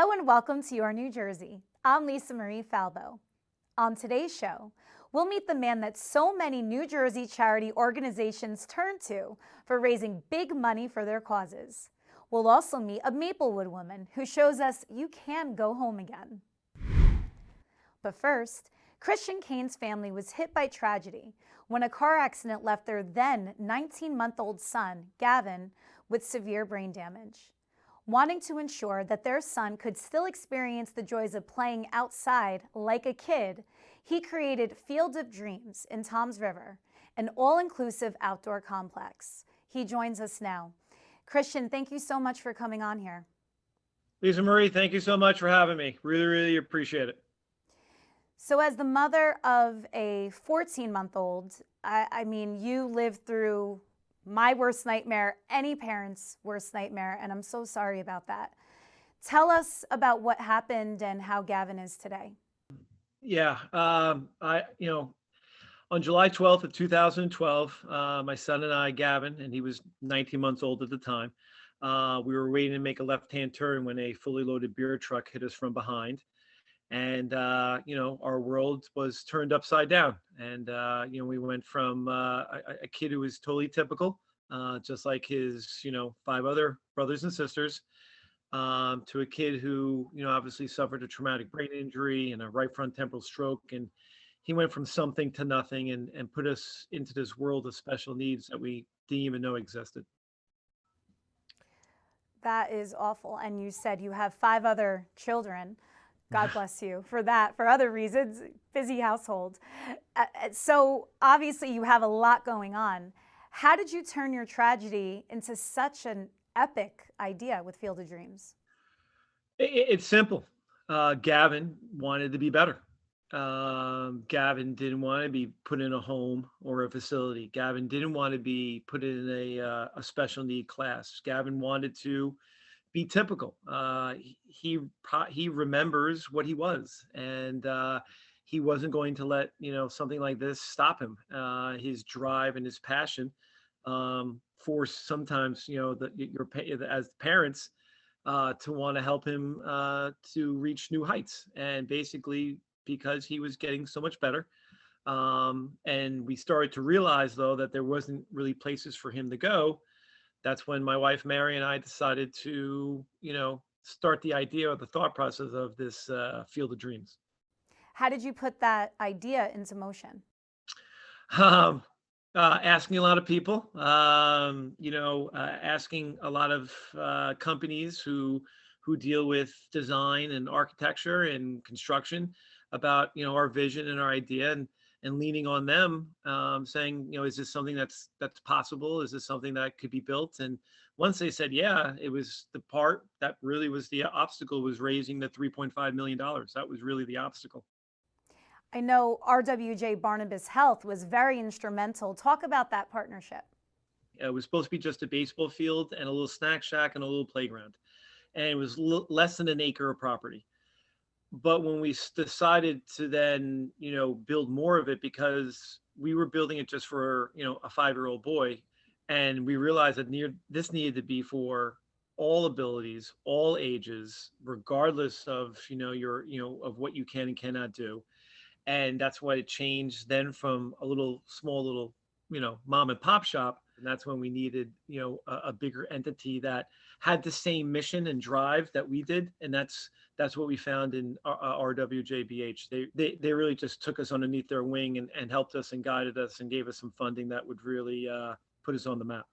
Hello and welcome to Your New Jersey. I'm Lisa Marie Falbo. On today's show, we'll meet the man that so many New Jersey charity organizations turn to for raising big money for their causes. We'll also meet a Maplewood woman who shows us you can go home again. But first, Christian Kane's family was hit by tragedy when a car accident left their then 19-month-old son, Gavin, with severe brain damage. Wanting to ensure that their son could still experience the joys of playing outside like a kid, he created Field of Dreams in Toms River, an all-inclusive outdoor complex. He joins us now. Christian, thank you so much for coming on here. Lisa Marie, thank you so much for having me. Really appreciate it. So as the mother of a 14-month-old, I mean, you lived through my worst nightmare, any parent's worst nightmare, and I'm so sorry about that. Tell us about what happened and how Gavin is today. Yeah, on July 12th of 2012, my son and I, Gavin, and he was 19 months old at the time, we were waiting to make a left-hand turn when a fully loaded beer truck hit us from behind. And, our world was turned upside down. And, we went from a kid who was totally typical, just like his, 5 other brothers and sisters, to a kid who, obviously suffered a traumatic brain injury and a right front temporal stroke. And he went from something to nothing and put us into this world of special needs that we didn't even know existed. That is awful. And you said you have 5 other children. God bless you for that. For other reasons, busy household. So obviously you have a lot going on. How did you turn your tragedy into such an epic idea with Field of Dreams? It's simple. Gavin wanted to be better. Gavin didn't want to be put in a home or a facility. Gavin didn't want to be put in a special need class. Gavin wanted to be typical. He remembers what he was, and he wasn't going to let something like this stop him. His drive and his passion force sometimes as parents to want to help him to reach new heights, and basically because he was getting so much better. And we started to realize though that there wasn't really places for him to go. That's when my wife, Mary, and I decided to, start the idea or the thought process of this Field of Dreams. How did you put that idea into motion? Asking a lot of people, asking a lot of companies who deal with design and architecture and construction about, our vision and our idea, and leaning on them, saying, is this something that's possible? Is this something that could be built? And once they said, yeah, it was the part that really was the obstacle, was raising the $3.5 million. That was really the obstacle. I know RWJBarnabas Health was very instrumental. Talk about that partnership. It was supposed to be just a baseball field and a little snack shack and a little playground. And it was less than an acre of property. But when we decided to then, build more of it, because we were building it just for, a 5-year-old boy, and we realized that this needed to be for all abilities, all ages, regardless of, of what you can and cannot do. And that's why it changed then from a small little, mom and pop shop. And that's when we needed, a bigger entity that had the same mission and drive that we did. And that's what we found in RWJBH. They really just took us underneath their wing and helped us and guided us and gave us some funding that would really put us on the map.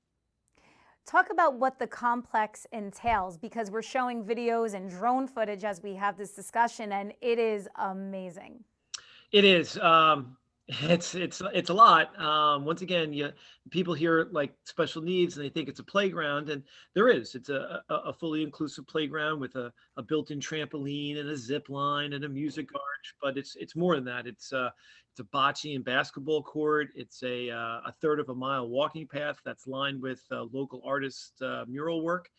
Talk about what the complex entails, because we're showing videos and drone footage as we have this discussion, and it is amazing. It is. It's a lot. Once again, people hear like special needs and they think it's a playground, and there is. It's a fully inclusive playground with a built-in trampoline and a zip line and a music arch. But it's more than that. It's a bocce and basketball court. It's a third of a mile walking path that's lined with local artists' mural work.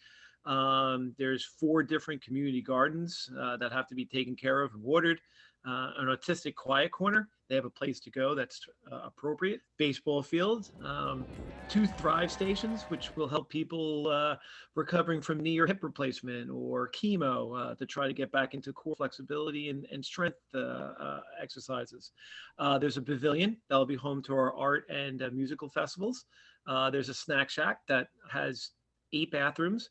There's 4 different community gardens that have to be taken care of and watered. an autistic quiet corner. They have a place to go that's appropriate. Baseball field, 2 Thrive stations, which will help people recovering from knee or hip replacement or chemo to try to get back into core flexibility and strength exercises. There's a pavilion that'll be home to our art and musical festivals. There's a snack shack that has 8 bathrooms,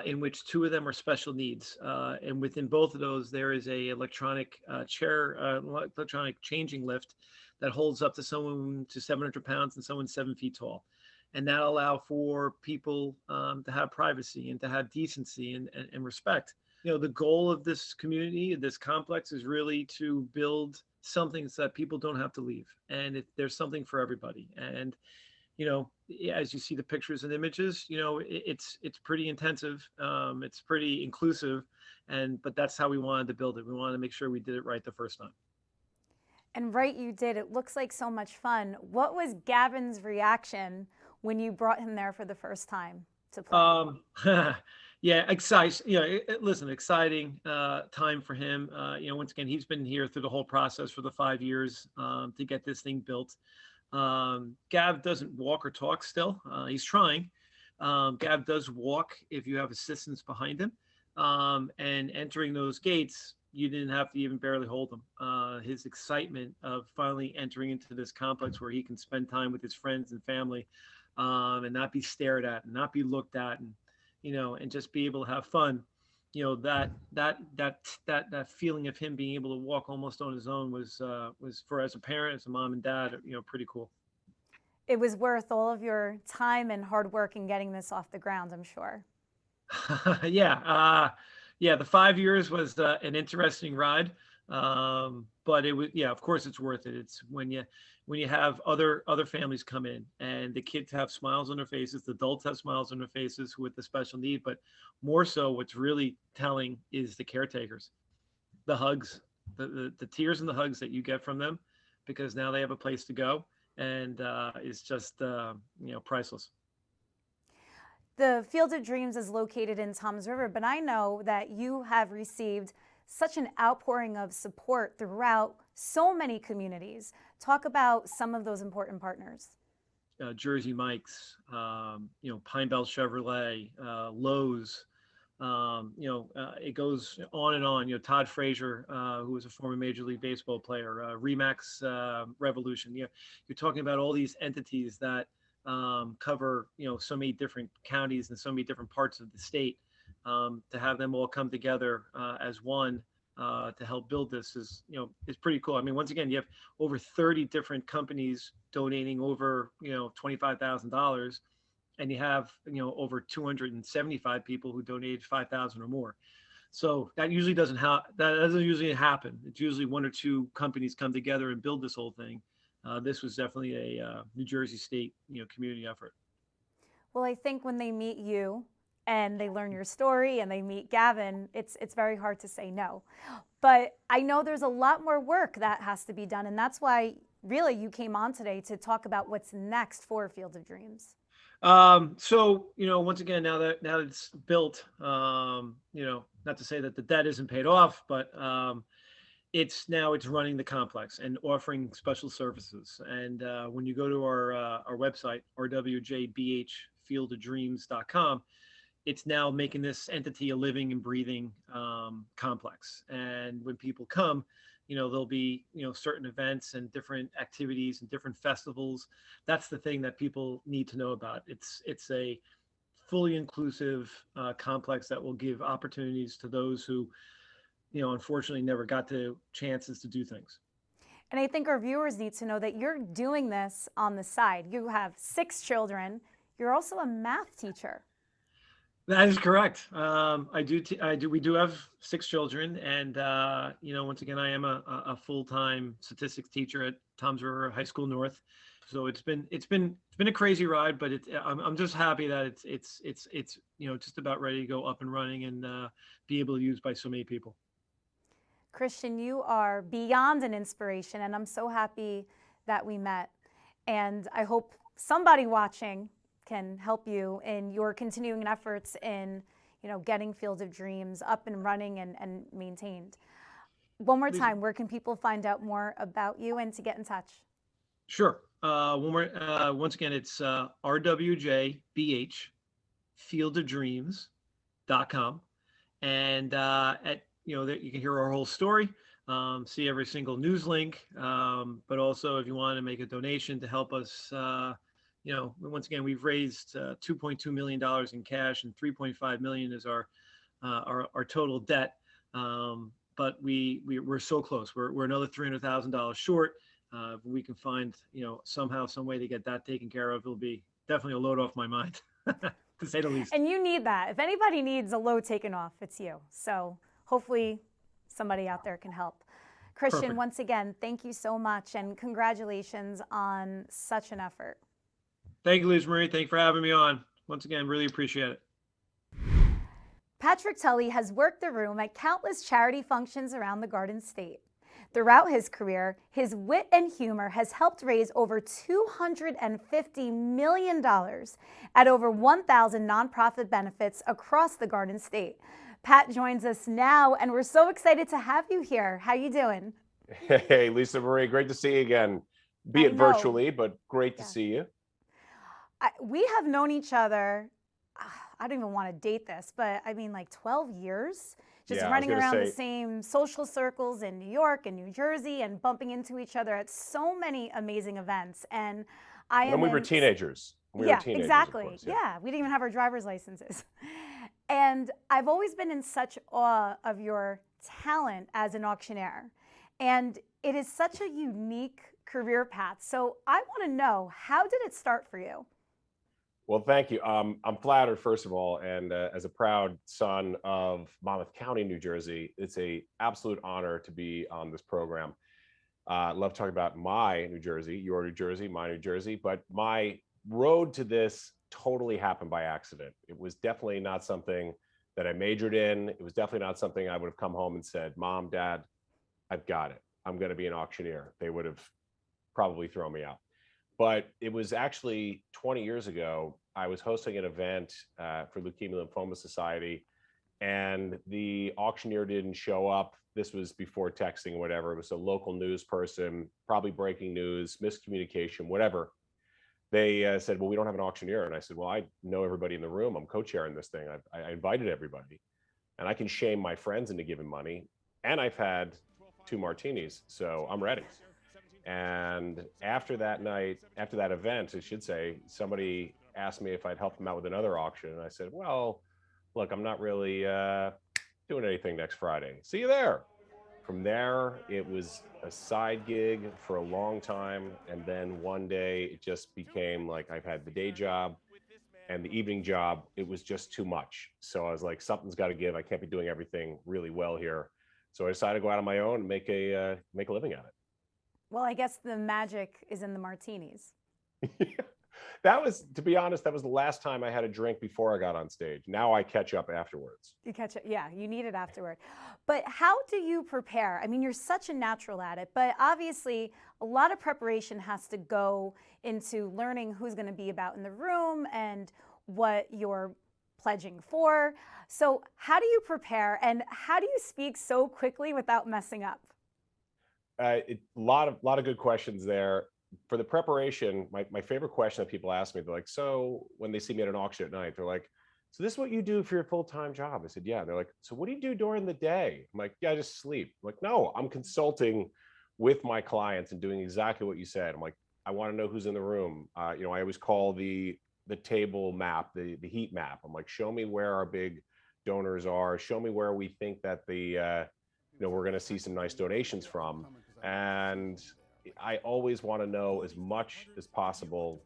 in which 2 of them are special needs. And within both of those, there is a electronic electronic changing lift that holds up to someone to 700 pounds and someone 7 feet tall. And that allow for people to have privacy and to have decency and respect. You know, the goal of this community, this complex, is really to build something so that people don't have to leave. And there's something for everybody. And you know, as you see the pictures and images, you know, it's pretty intensive. It's pretty inclusive, but that's how we wanted to build it. We wanted to make sure we did it right the first time. And right, you did. It looks like so much fun. What was Gavin's reaction when you brought him there for the first time to play? Yeah, exciting. You know, listen, exciting time for him. You know, once again, he's been here through the whole process for the 5 years to get this thing built. Gav doesn't walk or talk still. He's trying. Gav does walk if you have assistance behind him. And entering those gates, you didn't have to even barely hold him. His excitement of finally entering into this complex where he can spend time with his friends and family, and not be stared at and not be looked at, and you know, and just be able to have fun. You know, that feeling of him being able to walk almost on his own was for, as a parent, as a mom and dad, you know, pretty cool. It was worth all of your time and hard work in getting this off the ground, I'm sure. Yeah, the 5 years was an interesting ride, but it was, yeah, of course it's worth it. It's when you have other families come in and the kids have smiles on their faces, the adults have smiles on their faces with the special need, but more so what's really telling is the caretakers, the hugs, the tears and the hugs that you get from them, because now they have a place to go, and it's just you know, priceless. The Field of Dreams is located in Toms River, but I know that you have received such an outpouring of support throughout so many communities. Talk about some of those important partners. Jersey Mike's, you know, Pine Belt Chevrolet, Lowe's, you know, it goes on and on. You know, Todd Frazier, who was a former Major League Baseball player, Remax Revolution. You know, you're talking about all these entities that cover, you know, so many different counties and so many different parts of the state. To have them all come together as one to help build this is, you know, is pretty cool. I mean, once again, you have over 30 different companies donating over, you know, $25,000, and you have, you know, over 275 people who donated 5,000 or more. So that usually doesn't usually happen. It's usually 1 or 2 companies come together and build this whole thing. This was definitely a New Jersey State, you know, community effort. Well, I think when they meet you and they learn your story and they meet Gavin, it's very hard to say no. But I know there's a lot more work that has to be done, and that's why really you came on today to talk about what's next for Field of Dreams. So, you know, once again, now that it's built, you know, not to say that the debt isn't paid off, but it's running the complex and offering special services. And when you go to our website, RWJBHfieldofdreams.com, it's now making this entity a living and breathing complex. And when people come, you know, there'll be, you know, certain events and different activities and different festivals. That's the thing that people need to know about. It's a fully inclusive complex that will give opportunities to those who, you know, unfortunately never got the chances to do things. And I think our viewers need to know that you're doing this on the side. You have 6 children. You're also a math teacher. That is correct. We do have 6 children, and you know, once again, I am a full-time statistics teacher at Toms River High School North. So it's been a crazy ride, but I'm just happy that it's you know, just about ready to go up and running and be able to use by so many people. Christian, you are beyond an inspiration, and I'm so happy that we met. And I hope somebody watching can help you in your continuing efforts in, you know, getting Field of Dreams up and running and maintained. One more Lisa. time, where can people find out more about you and to get in touch? Sure. Once again, it's RWJBH fieldofdreams.com. And there you can hear our whole story, see every single news link. But also, if you want to make a donation to help us, once again, we've raised $2.2 million in cash, and $3.5 million is our total debt. But we're so close. We're another $300,000 short. If we can find, somehow, some way to get that taken care of, it'll be definitely a load off my mind, to say the least. And you need that. If anybody needs a load taken off, it's you. So hopefully somebody out there can help. Christian, Perfect. Once again, thank you so much, and congratulations on such an effort. Thank you, Lisa Marie. Thank you for having me on. Once again, really appreciate it. Patrick Tully has worked the room at countless charity functions around the Garden State. Throughout his career, his wit and humor has helped raise over $250 million at over 1,000 nonprofit benefits across the Garden State. Pat joins us now, and we're so excited to have you here. How you doing? Hey, Lisa Marie, great to see you again. Be it virtually, but great to see you. We have known each other, I don't even want to date this, but I mean like 12 years. Just running around the same social circles in New York and New Jersey and bumping into each other at so many amazing events. And we were teenagers. We were teenagers, exactly. Of course, yeah, we didn't even have our driver's licenses. And I've always been in such awe of your talent as an auctioneer. And it is such a unique career path. So I want to know, how did it start for you? Well, thank you. I'm flattered, first of all, and as a proud son of Monmouth County, New Jersey, it's an absolute honor to be on this program. I love talking about my New Jersey, your New Jersey, my New Jersey, but my road to this totally happened by accident. It was definitely not something that I majored in. It was definitely not something I would have come home and said, Mom, Dad, I've got it. I'm going to be an auctioneer. They would have probably thrown me out. But it was actually 20 years ago, I was hosting an event for Leukemia Lymphoma Society, and the auctioneer didn't show up. This was before texting or whatever. It was a local news person, probably breaking news, miscommunication, whatever. They said, well, we don't have an auctioneer. And I said, well, I know everybody in the room. I'm co-chairing this thing. I invited everybody, and I can shame my friends into giving money. And I've had 2 martinis, so I'm ready. And after that night, after that event, I should say, somebody asked me if I'd help them out with another auction. And I said, well, look, I'm not really doing anything next Friday. See you there. From there, it was a side gig for a long time. And then one day it just became like, I've had the day job and the evening job. It was just too much. So I was like, something's got to give. I can't be doing everything really well here. So I decided to go out on my own and make a living at it. Well, I guess the magic is in the martinis. That was, to be honest, that was the last time I had a drink before I got on stage. Now I catch up afterwards. You catch up, yeah, you need it afterward. But how do you prepare? I mean, you're such a natural at it, but obviously a lot of preparation has to go into learning who's going to be about in the room and what you're pledging for. So how do you prepare, and how do you speak so quickly without messing up? A lot of good questions there. For the preparation, my favorite question that people ask me, they're like, so when they see me at an auction at night, they're like, so this is what you do for your full-time job? I said, yeah. They're like, so what do you do during the day? I'm like, yeah, I just sleep. I'm like, no, I'm consulting with my clients and doing exactly what you said. I'm like, I want to know who's in the room. I always call the table map, the heat map. I'm like, show me where our big donors are. Show me where we think that we're going to see some nice donations from. And I always want to know as much as possible.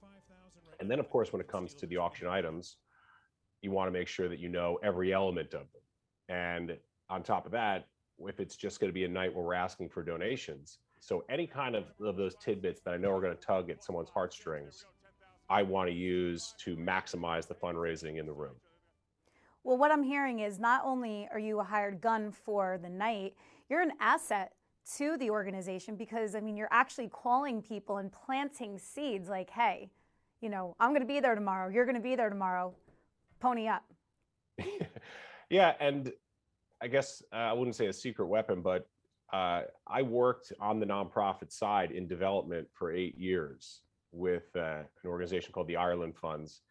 And then, of course, when it comes to the auction items, you want to make sure that you know every element of them. And on top of that, if it's just going to be a night where we're asking for donations, so any kind of those tidbits that I know are going to tug at someone's heartstrings, I want to use to maximize the fundraising in the room. Well, what I'm hearing is not only are you a hired gun for the night, you're an asset to the organization, because I mean, you're actually calling people and planting seeds like, hey, I'm going to be there tomorrow. You're going to be there tomorrow. Pony up. Yeah. And I guess I wouldn't say a secret weapon, but I worked on the nonprofit side in development for 8 years with an organization called the Ireland Funds.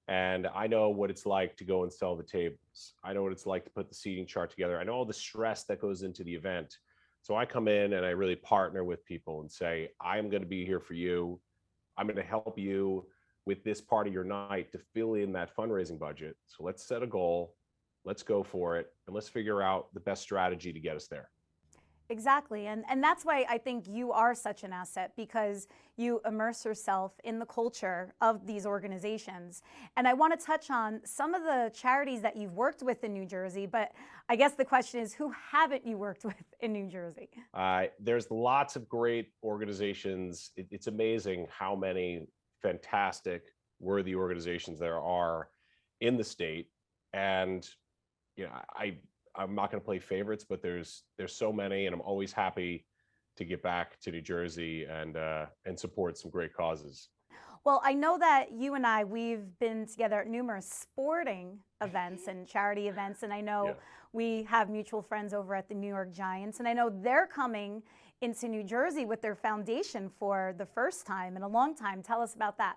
And I know what it's like to go and sell the tables. I know what it's like to put the seating chart together. I know all the stress that goes into the event. So I come in and I really partner with people and say, I'm going to be here for you. I'm going to help you with this part of your night to fill in that fundraising budget. So let's set a goal, let's go for it, and let's figure out the best strategy to get us there. Exactly. And that's why I think you are such an asset, because you immerse yourself in the culture of these organizations. And I want to touch on some of the charities that you've worked with in New Jersey, but I guess the question is, who haven't you worked with in New Jersey? There's lots of great organizations. It's amazing how many fantastic, worthy organizations there are in the state. And I'm not going to play favorites, but there's so many, and I'm always happy to get back to New Jersey and support some great causes. Well, I know that you and we've been together at numerous sporting events and charity events, and I know we have mutual friends over at the New York Giants, and I know they're coming into New Jersey with their foundation for the first time in a long time. Tell us about that.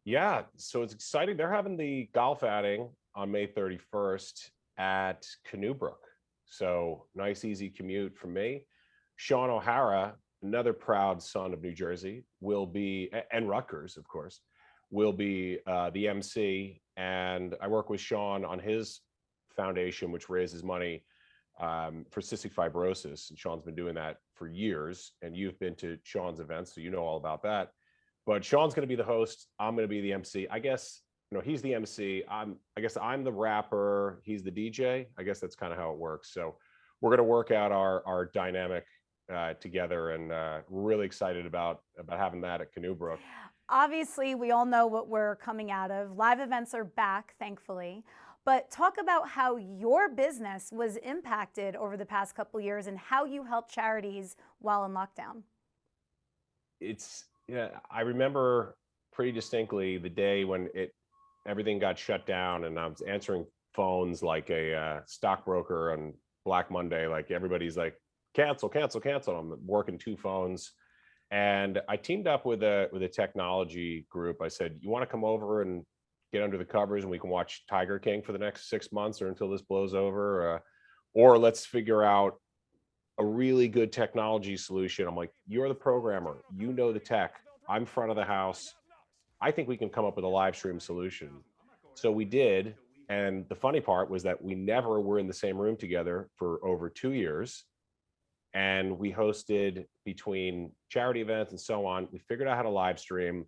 Yeah, so it's exciting. They're having the golf outing on May 31st. At Canoebrook. So nice, easy commute from me. Sean O'Hara, another proud son of New Jersey, will be, and Rutgers, of course, will be the MC. And I work with Sean on his foundation, which raises money for cystic fibrosis. And Sean's been doing that for years. And you've been to Sean's events, so you know all about that. But Sean's going to be the host. I'm going to be the MC. I guess he's the MC. I guess I'm the rapper. He's the DJ. I guess that's kind of how it works. So we're going to work out our dynamic together, and we're really excited about having that at Canoebrook. Obviously, we all know what we're coming out of. Live events are back, thankfully. But talk about how your business was impacted over the past couple of years and how you helped charities while in lockdown. I remember pretty distinctly the day when everything got shut down, and I was answering phones like a stockbroker on Black Monday. Like everybody's like, cancel. I'm working 2 phones. And I teamed up with a technology group. I said, you want to come over and get under the covers and we can watch Tiger King for the next 6 months or until this blows over? Or let's figure out a really good technology solution. I'm like, you're the programmer, you know the tech, I'm front of the house. I think we can come up with a live stream solution. So we did. And the funny part was that we never were in the same room together for over 2 years. And we hosted between charity events and so on. We figured out how to live stream.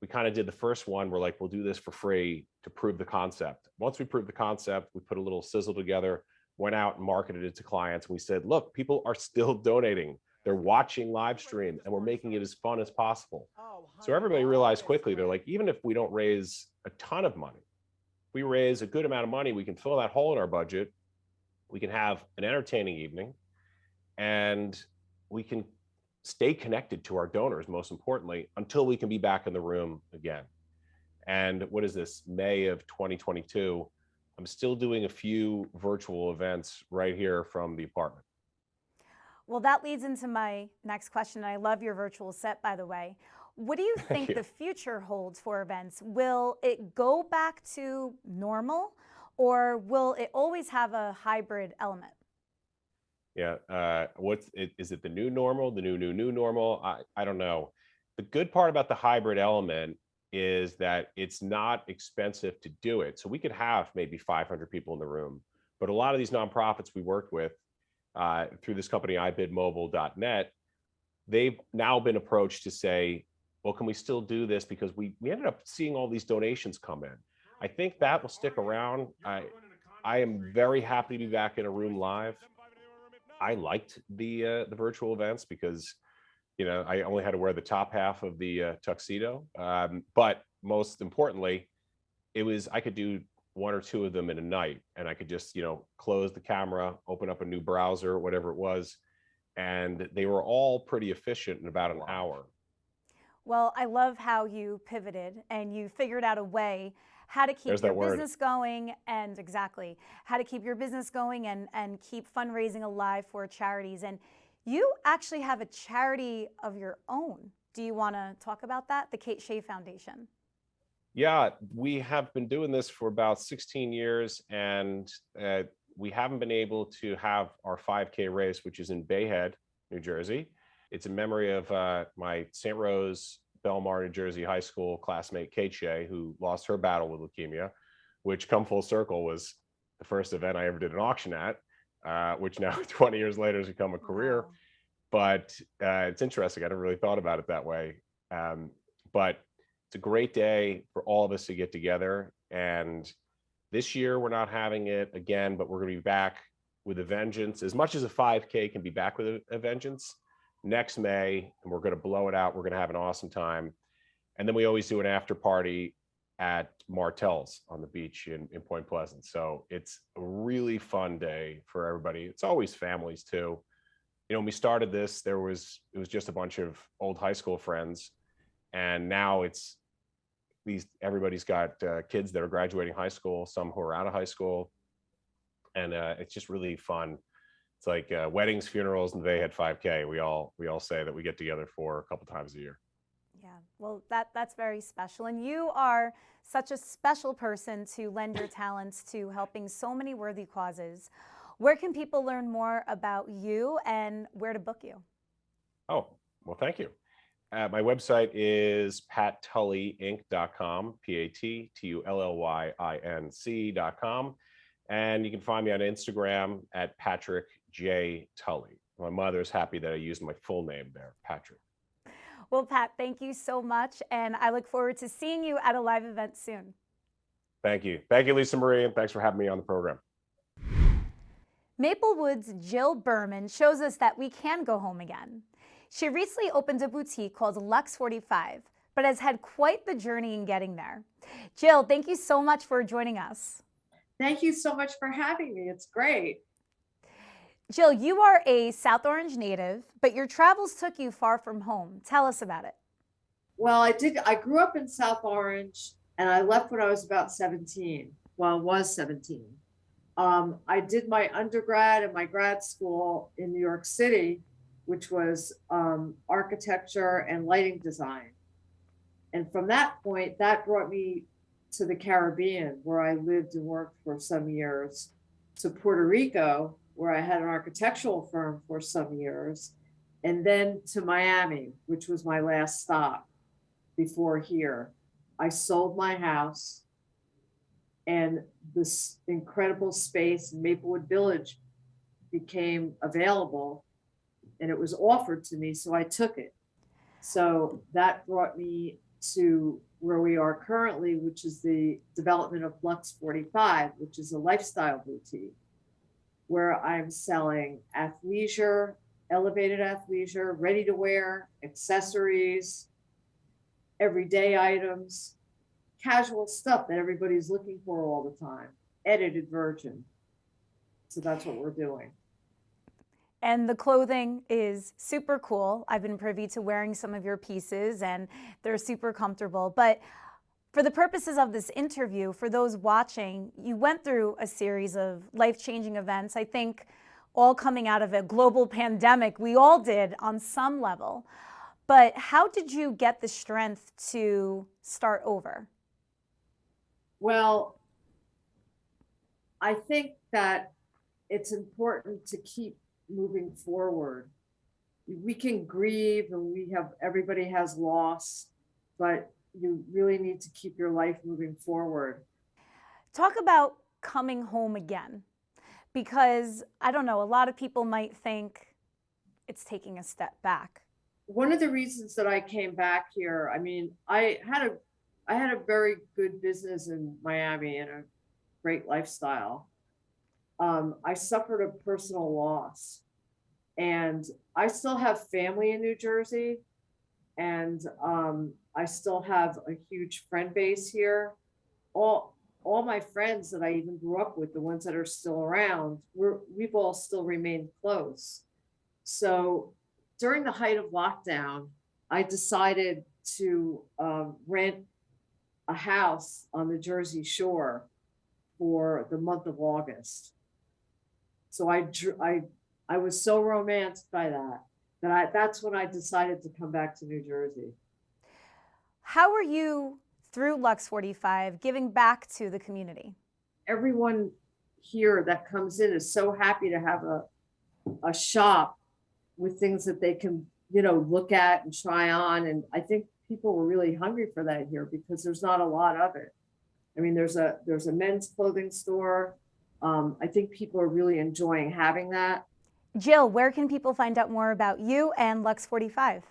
We kind of did the first one. We're like, we'll do this for free to prove the concept. Once we proved the concept, we put a little sizzle together, went out and marketed it to clients. We said, look, people are still donating. They're watching live stream, and we're making it as fun as possible. So everybody realized quickly, they're like, even if we don't raise a ton of money, we raise a good amount of money, we can fill that hole in our budget. We can have an entertaining evening, and we can stay connected to our donors, most importantly, until we can be back in the room again. And what is this, May of 2022? I'm still doing a few virtual events right here from the apartment. Well, that leads into my next question. I love your virtual set, by the way. What do you think the future holds for events? Will it go back to normal, or will it always have a hybrid element? Yeah, is it the new normal, the new normal? I don't know. The good part about the hybrid element is that it's not expensive to do it. So we could have maybe 500 people in the room, but a lot of these nonprofits we worked with through this company, ibidmobile.net, they've now been approached to say, well, can we still do this? Because we ended up seeing all these donations come in. I think that will stick around. I am very happy to be back in a room live. I liked the virtual events because, I only had to wear the top half of the tuxedo. But most importantly, I could do 1 or 2 of them in a night, and I could just, close the camera, open up a new browser, whatever it was. And they were all pretty efficient in about an hour. Well, I love how you pivoted and you figured out a way how to keep There's your that word. business going, and exactly how to keep your business going and keep fundraising alive for charities. And you actually have a charity of your own. Do you want to talk about that? The Kate Shea Foundation. Yeah, we have been doing this for about 16 years, and we haven't been able to have our 5K race, which is in Bayhead, New Jersey. It's in memory of my St. Rose, Belmar, New Jersey high school classmate, Kate Shea, who lost her battle with leukemia, which, come full circle, was the first event I ever did an auction at, which now 20 years later has become a career. Wow. But it's interesting. I never really thought about it that way. But it's a great day for all of us to get together. And this year we're not having it again, but we're going to be back with a vengeance. As much as a 5K can be back with a vengeance next May, and we're going to blow it out. We're going to have an awesome time. And then we always do an after party at Martell's on the beach in Point Pleasant. So it's a really fun day for everybody. It's always families too. You know, when we started this, it was just a bunch of old high school friends. And now everybody's got kids that are graduating high school, some who are out of high school. And it's just really fun. It's like weddings, funerals, and they had 5K. We all say that we get together for a couple times a year. Yeah, well, that's very special. And you are such a special person to lend your talents to helping so many worthy causes. Where can people learn more about you and where to book you? Oh, well, thank you. My website is pattullyinc.com, PATTULLYINC.com. And you can find me on Instagram at Patrick J. Tully. My mother's happy that I used my full name there, Patrick. Well, Pat, thank you so much. And I look forward to seeing you at a live event soon. Thank you. Thank you, Lisa Marie, and thanks for having me on the program. Maplewood's Jill Behrman shows us that we can go home again. She recently opened a boutique called Lux 45, but has had quite the journey in getting there. Jill, thank you so much for joining us. Thank you so much for having me. It's great. Jill, you are a South Orange native, but your travels took you far from home. Tell us about it. Well, I grew up in South Orange and I left when I was about 17. Well, I was 17. I did my undergrad and my grad school in New York City, which was architecture and lighting design. And from that point, that brought me to the Caribbean, where I lived and worked for some years, to Puerto Rico, where I had an architectural firm for some years, and then to Miami, which was my last stop before here. I sold my house, and this incredible space in Maplewood Village became available, and it was offered to me, so I took it. So that brought me to where we are currently, which is the development of Lux 45, which is a lifestyle boutique, where I'm selling athleisure, elevated athleisure, ready to wear, accessories, everyday items, casual stuff that everybody's looking for all the time, edited version. So that's what we're doing. And the clothing is super cool. I've been privy to wearing some of your pieces and they're super comfortable. But for the purposes of this interview, for those watching, you went through a series of life-changing events, I think all coming out of a global pandemic. We all did on some level. But how did you get the strength to start over? Well, I think that it's important to keep moving forward. We can grieve and everybody has loss, but you really need to keep your life moving forward. Talk about coming home again, because I don't know, a lot of people might think it's taking a step back. One of the reasons that I came back here, I mean, I had a very good business in Miami and a great lifestyle. I suffered a personal loss, and I still have family in New Jersey, and I still have a huge friend base here. All my friends that I even grew up with, the ones that are still around, we've all still remained close. So during the height of lockdown, I decided to rent a house on the Jersey Shore for the month of August. So I was so romanced by that's when I decided to come back to New Jersey. How are you, through Lux 45, giving back to the community? Everyone here that comes in is so happy to have a shop with things that they can, look at and try on. And I think people were really hungry for that here because there's not a lot of it. I mean, there's a men's clothing store. I think people are really enjoying having that. Jill, where can people find out more about you and Lux 45?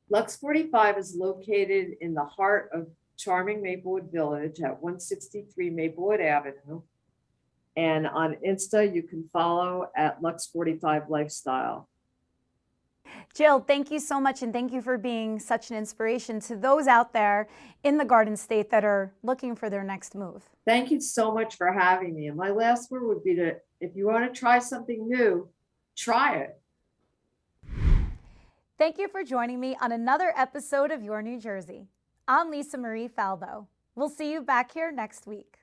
Lux 45 is located in the heart of charming Maplewood Village at 163 Maplewood Avenue. And on Insta, you can follow at Lux 45 Lifestyle. Jill, thank you so much, and thank you for being such an inspiration to those out there in the Garden State that are looking for their next move. Thank you so much for having me. And my last word would be if you want to try something new, try it. Thank you for joining me on another episode of Your New Jersey. I'm Lisa Marie Falbo. We'll see you back here next week.